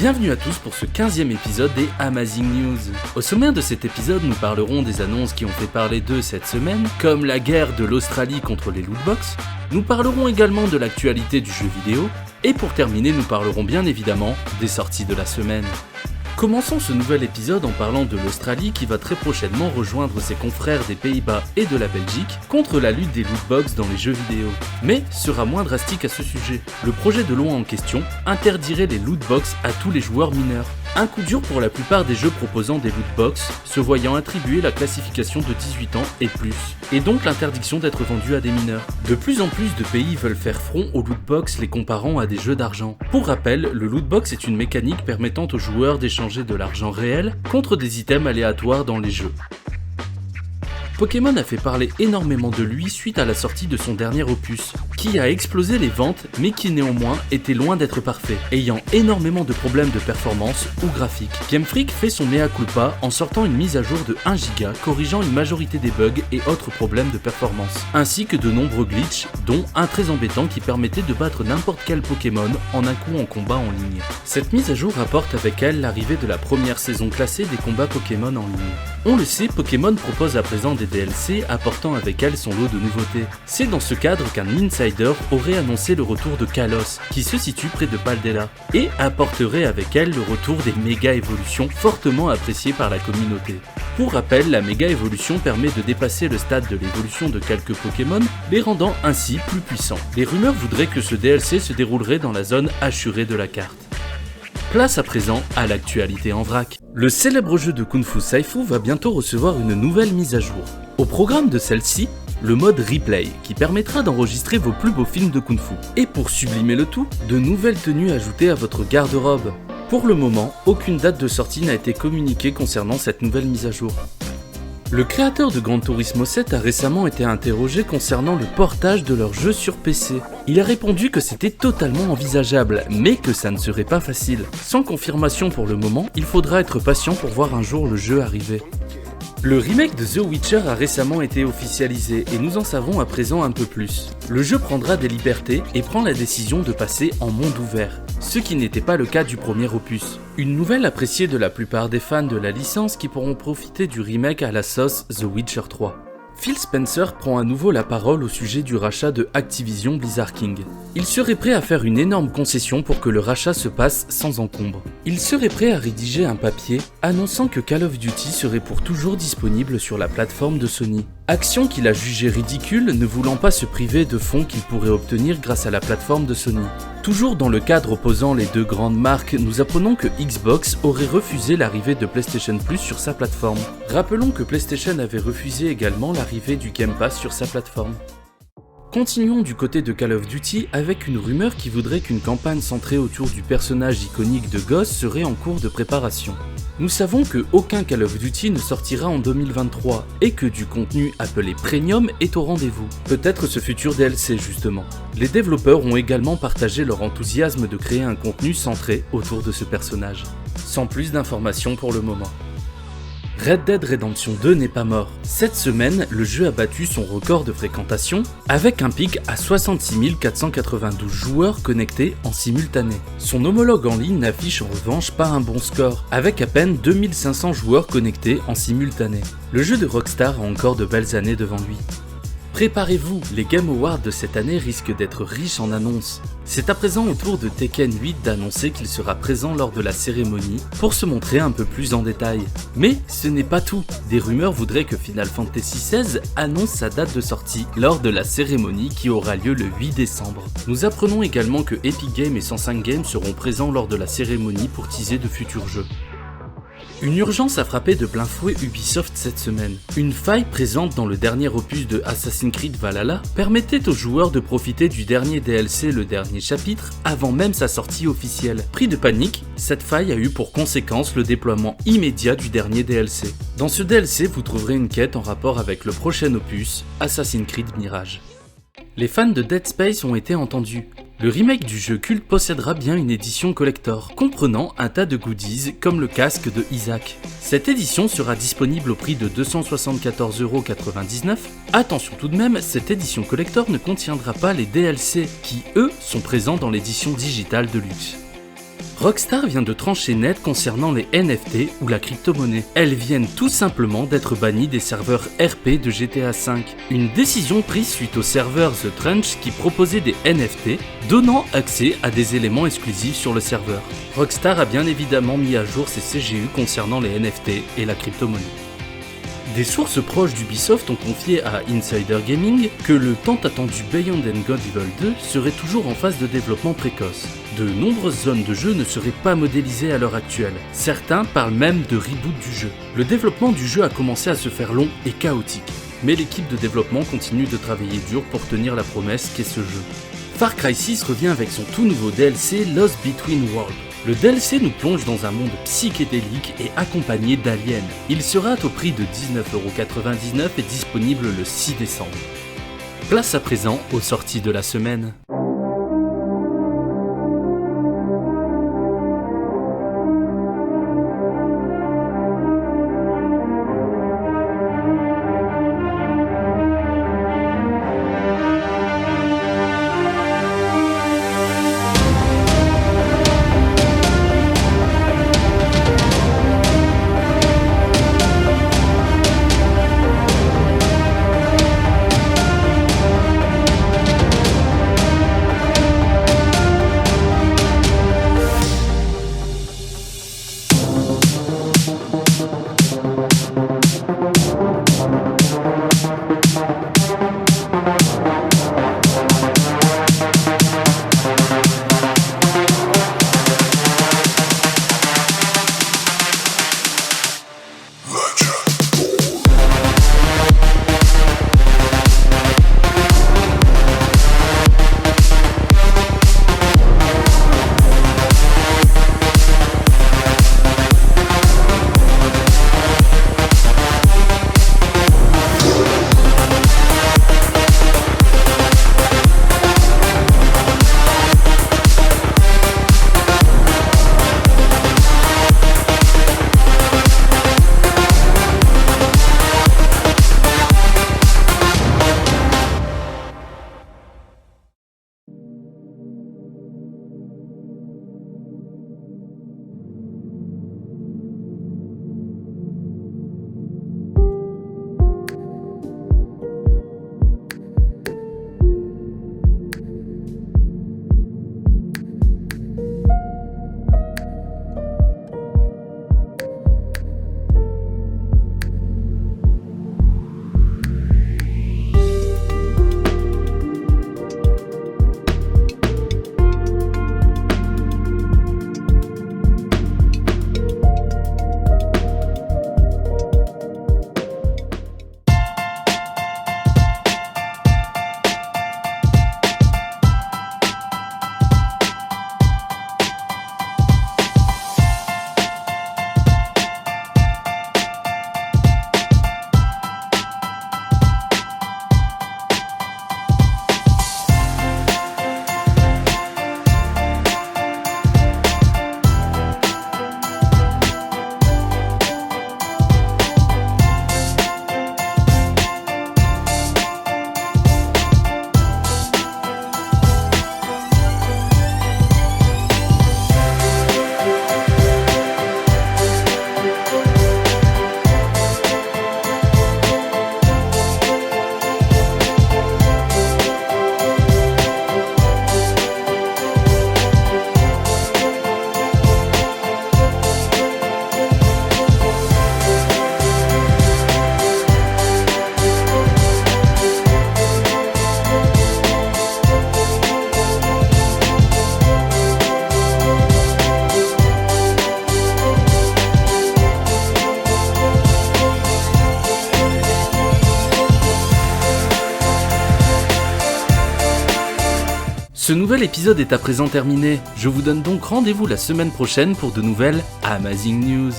Bienvenue à tous pour ce 15e épisode des Amazing News. Au sommaire de cet épisode, nous parlerons des annonces qui ont fait parler d'eux cette semaine, comme la guerre de l'Australie contre les lootbox. Nous parlerons également de l'actualité du jeu vidéo, et pour terminer, nous parlerons bien évidemment des sorties de la semaine. Commençons ce nouvel épisode en parlant de l'Australie qui va très prochainement rejoindre ses confrères des Pays-Bas et de la Belgique contre la lutte des lootbox dans les jeux vidéo. Mais sera moins drastique à ce sujet. Le projet de loi en question interdirait les lootbox à tous les joueurs mineurs. Un coup dur pour la plupart des jeux proposant des lootbox, se voyant attribuer la classification de 18 ans et plus, et donc l'interdiction d'être vendus à des mineurs. De plus en plus de pays veulent faire front aux lootbox les comparant à des jeux d'argent. Pour rappel, le lootbox est une mécanique permettant aux joueurs d'échanger de l'argent réel contre des items aléatoires dans les jeux. Pokémon a fait parler énormément de lui suite à la sortie de son dernier opus, qui a explosé les ventes mais qui néanmoins était loin d'être parfait, ayant énormément de problèmes de performance ou graphique. Game Freak fait son mea culpa en sortant une mise à jour de 1 giga corrigeant une majorité des bugs et autres problèmes de performance, ainsi que de nombreux glitches, dont un très embêtant qui permettait de battre n'importe quel Pokémon en un coup en combat en ligne. Cette mise à jour apporte avec elle l'arrivée de la première saison classée des combats Pokémon en ligne. On le sait, Pokémon propose à présent des DLC apportant avec elle son lot de nouveautés. C'est dans ce cadre qu'un insider aurait annoncé le retour de Kalos, qui se situe près de Paldea, et apporterait avec elle le retour des méga évolutions fortement appréciées par la communauté. Pour rappel, la méga évolution permet de dépasser le stade de l'évolution de quelques Pokémon, les rendant ainsi plus puissants. Les rumeurs voudraient que ce DLC se déroulerait dans la zone assurée de la carte. Place à présent à l'actualité en vrac. Le célèbre jeu de Kung Fu Saifu va bientôt recevoir une nouvelle mise à jour. Au programme de celle-ci, le mode replay, qui permettra d'enregistrer vos plus beaux films de Kung Fu. Et pour sublimer le tout, de nouvelles tenues ajoutées à votre garde-robe. Pour le moment, aucune date de sortie n'a été communiquée concernant cette nouvelle mise à jour. Le créateur de Gran Turismo 7 a récemment été interrogé concernant le portage de leur jeu sur PC. Il a répondu que c'était totalement envisageable, mais que ça ne serait pas facile. Sans confirmation pour le moment, il faudra être patient pour voir un jour le jeu arriver. Le remake de The Witcher a récemment été officialisé et nous en savons à présent un peu plus. Le jeu prendra des libertés et prend la décision de passer en monde ouvert, ce qui n'était pas le cas du premier opus. Une nouvelle appréciée de la plupart des fans de la licence qui pourront profiter du remake à la sauce The Witcher 3. Phil Spencer prend à nouveau la parole au sujet du rachat de Activision Blizzard King. Il serait prêt à faire une énorme concession pour que le rachat se passe sans encombre. Il serait prêt à rédiger un papier annonçant que Call of Duty serait pour toujours disponible sur la plateforme de Sony. Action qu'il a jugée ridicule, ne voulant pas se priver de fonds qu'il pourrait obtenir grâce à la plateforme de Sony. Toujours dans le cadre opposant les deux grandes marques, nous apprenons que Xbox aurait refusé l'arrivée de PlayStation Plus sur sa plateforme. Rappelons que PlayStation avait refusé également l'arrivée du Game Pass sur sa plateforme. Continuons du côté de Call of Duty avec une rumeur qui voudrait qu'une campagne centrée autour du personnage iconique de Ghost serait en cours de préparation. Nous savons que aucun Call of Duty ne sortira en 2023 et que du contenu appelé Premium est au rendez-vous. Peut-être ce futur DLC justement. Les développeurs ont également partagé leur enthousiasme de créer un contenu centré autour de ce personnage. Sans plus d'informations pour le moment. Red Dead Redemption 2 n'est pas mort. Cette semaine, le jeu a battu son record de fréquentation avec un pic à 66 492 joueurs connectés en simultané. Son homologue en ligne n'affiche en revanche pas un bon score, avec à peine 2500 joueurs connectés en simultané. Le jeu de Rockstar a encore de belles années devant lui. Préparez-vous, les Game Awards de cette année risquent d'être riches en annonces. C'est à présent au tour de Tekken 8 d'annoncer qu'il sera présent lors de la cérémonie pour se montrer un peu plus en détail. Mais ce n'est pas tout, des rumeurs voudraient que Final Fantasy XVI annonce sa date de sortie lors de la cérémonie qui aura lieu le 8 décembre. Nous apprenons également que Epic Games et 105 Games seront présents lors de la cérémonie pour teaser de futurs jeux. Une urgence a frappé de plein fouet Ubisoft cette semaine. Une faille présente dans le dernier opus de Assassin's Creed Valhalla permettait aux joueurs de profiter du dernier DLC, le dernier chapitre, avant même sa sortie officielle. Pris de panique, cette faille a eu pour conséquence le déploiement immédiat du dernier DLC. Dans ce DLC, vous trouverez une quête en rapport avec le prochain opus, Assassin's Creed Mirage. Les fans de Dead Space ont été entendus. Le remake du jeu culte possédera bien une édition collector, comprenant un tas de goodies comme le casque de Isaac. Cette édition sera disponible au prix de 274,99€. Attention tout de même, cette édition collector ne contiendra pas les DLC, qui eux sont présents dans l'édition digitale de luxe. Rockstar vient de trancher net concernant les NFT ou la crypto-monnaie. Elles viennent tout simplement d'être bannies des serveurs RP de GTA V. Une décision prise suite au serveur The Trench qui proposait des NFT, donnant accès à des éléments exclusifs sur le serveur. Rockstar a bien évidemment mis à jour ses CGU concernant les NFT et la crypto-monnaie. Des sources proches d'Ubisoft ont confié à Insider Gaming que le tant attendu Beyond & God Evil 2 serait toujours en phase de développement précoce. De nombreuses zones de jeu ne seraient pas modélisées à l'heure actuelle. Certains parlent même de reboot du jeu. Le développement du jeu a commencé à se faire long et chaotique, mais l'équipe de développement continue de travailler dur pour tenir la promesse qu'est ce jeu. Far Cry 6 revient avec son tout nouveau DLC Lost Between Worlds. Le DLC nous plonge dans un monde psychédélique et accompagné d'aliens. Il sera au prix de 19,99€ et disponible le 6 décembre. Place à présent aux sorties de la semaine. Ce nouvel épisode est à présent terminé. Je vous donne donc rendez-vous la semaine prochaine pour de nouvelles Amazing News.